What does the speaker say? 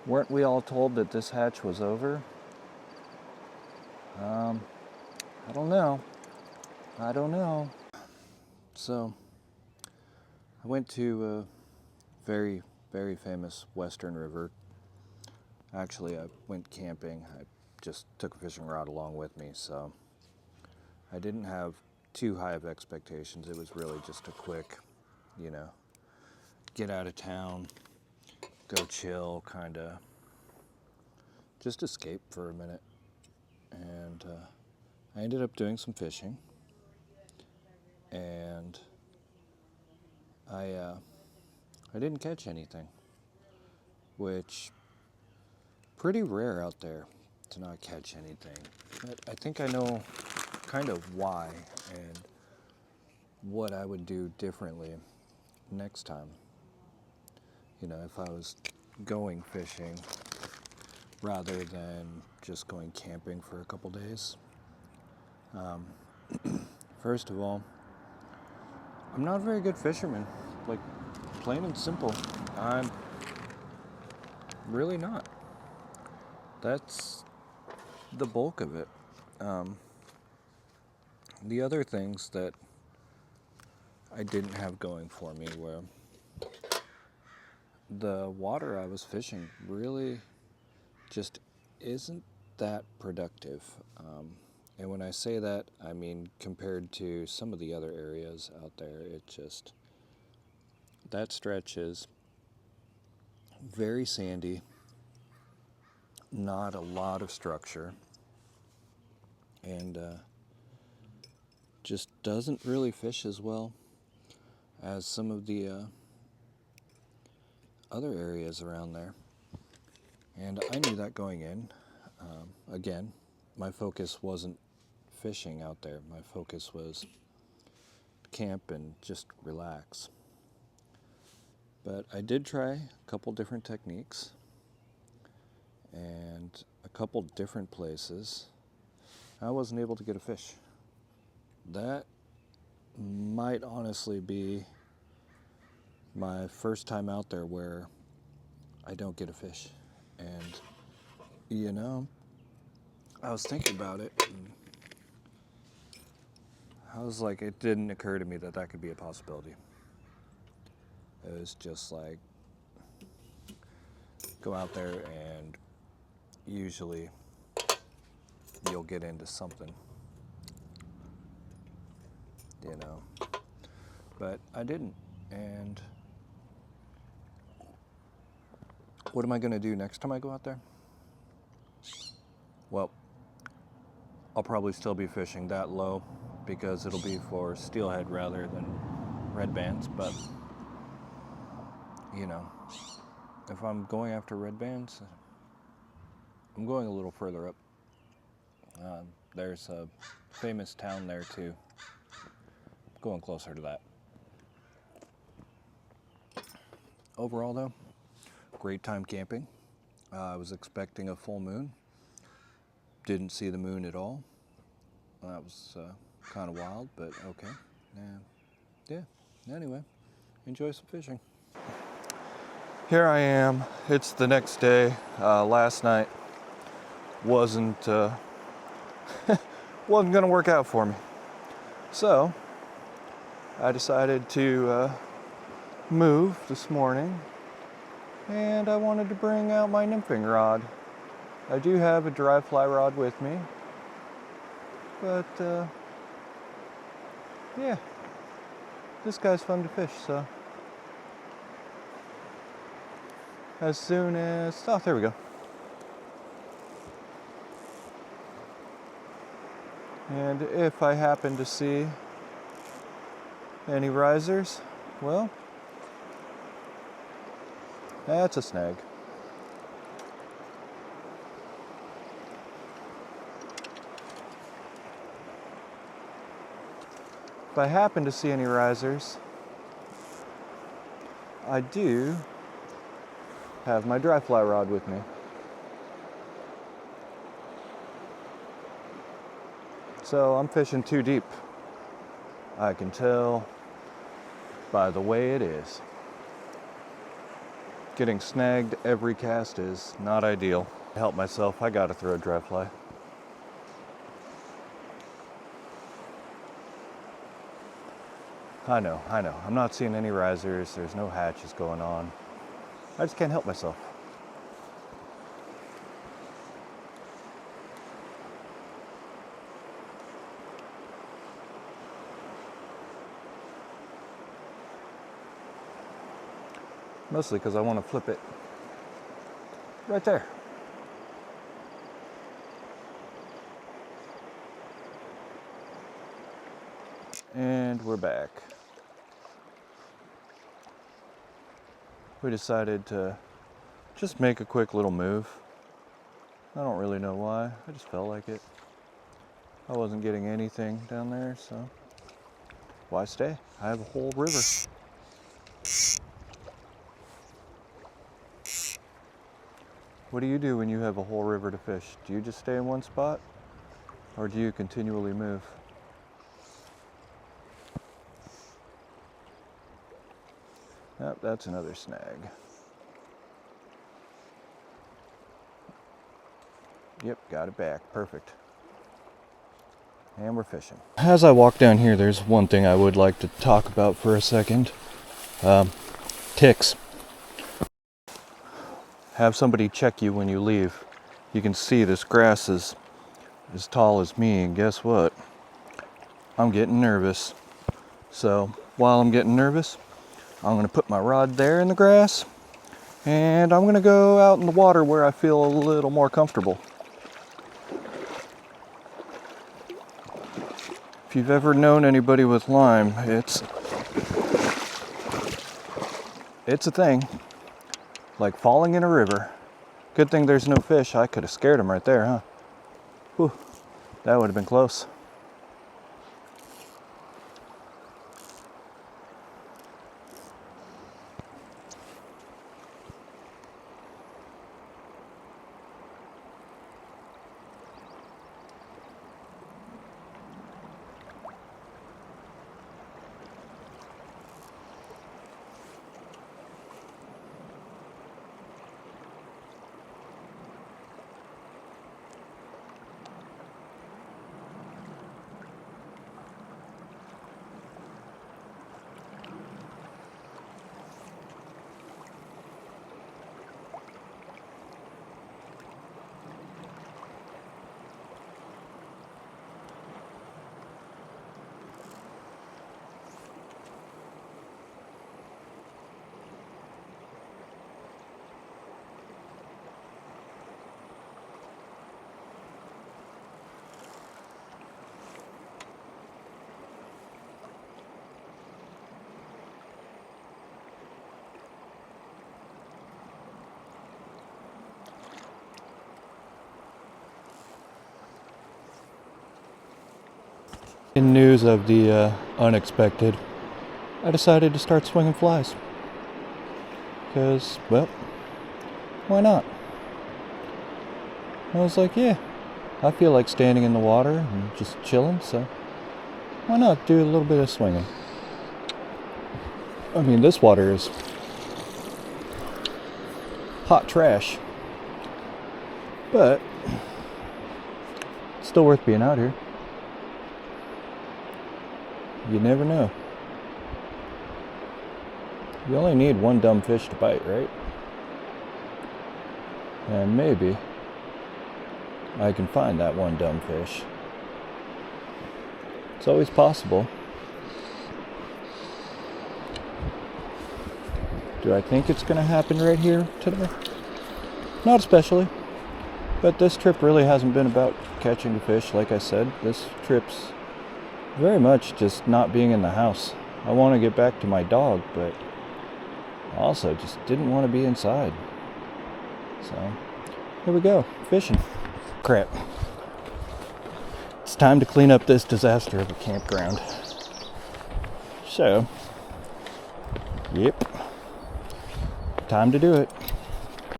Weren't we all told that this hatch was over? I don't know. I don't know. So, I went to a very, very famous western river. Actually, I went camping. I just took a fishing rod along with me, so I didn't have too high of expectations. It was really just a quick, get out of town, go chill, kind of just escape for a minute. And I ended up doing some fishing, and I didn't catch anything, which pretty rare out there to not catch anything. But I think I know kind of why and what I would do differently next time. If I was going fishing rather than just going camping for a couple days. First of all, I'm not a very good fisherman, like plain and simple. I'm really not. That's the bulk of it. The other things that I didn't have going for me were the water I was fishing really just isn't that productive. And when I say that, I mean compared to some of the other areas out there, that stretch is very sandy, not a lot of structure, and just doesn't really fish as well as some of the other areas around there. And I knew that going in. Again, my focus wasn't fishing out there. My focus was camp and just relax. But I did try a couple different techniques and a couple different places. I wasn't able to get a fish. That might honestly be my first time out there where I don't get a fish. And, I was thinking about it, and I was like, it didn't occur to me that that could be a possibility. It was just like, go out there and usually you'll get into something, But I didn't. And what am I going to do next time I go out there? Well, I'll probably still be fishing that low because it'll be for steelhead rather than red bands. But, if I'm going after red bands, I'm going a little further up. There's a famous town there too. I'm going closer to that. Overall though, great time camping. I was expecting a full moon. Didn't see the moon at all. That was kind of wild, but okay. Yeah. Anyway, enjoy some fishing. Here I am. It's the next day. Last night wasn't gonna work out for me. So I decided to move this morning, and I wanted to bring out my nymphing rod. I do have a dry fly rod with me, but yeah, this guy's fun to fish, so as soon as, oh, there we go. And if I happen to see any risers, well, that's a snag. If I happen to see any risers, I do have my dry fly rod with me. So I'm fishing too deep. I can tell by the way it is. Getting snagged every cast is not ideal. To help myself, I gotta throw a dry fly. I know. I'm not seeing any risers. There's no hatches going on. I just can't help myself. Mostly because I want to flip it right there. And we're back. We decided to just make a quick little move. I don't really know why. I just felt like it. I wasn't getting anything down there, so why stay? I have a whole river. What do you do when you have a whole river to fish? Do you just stay in one spot, or do you continually move? Yep, that's another snag. Yep, got it back. Perfect. And we're fishing. As I walk down here, there's one thing I would like to talk about for a second. Ticks. Have somebody check you when you leave. You can see this grass is as tall as me, and guess what? I'm getting nervous. So while I'm getting nervous, I'm gonna put my rod there in the grass, and I'm gonna go out in the water where I feel a little more comfortable. If you've ever known anybody with Lyme, it's a thing. Like falling in a river. Good thing there's no fish. I could have scared him right there, huh? Whew, that would have been close. In news of the unexpected, I decided to start swinging flies. Because, well, why not? I was like, yeah, I feel like standing in the water and just chilling, so why not do a little bit of swinging? I mean, this water is hot trash, but it's still worth being out here. You never know. You only need one dumb fish to bite, right? And maybe I can find that one dumb fish. It's always possible. Do I think it's going to happen right here today? Not especially. But this trip really hasn't been about catching a fish, like I said. This trip's very much just not being in the house. I want to get back to my dog, but I also just didn't want to be inside. So, here we go, fishing. Crap. It's time to clean up this disaster of a campground. So, yep, time to do it.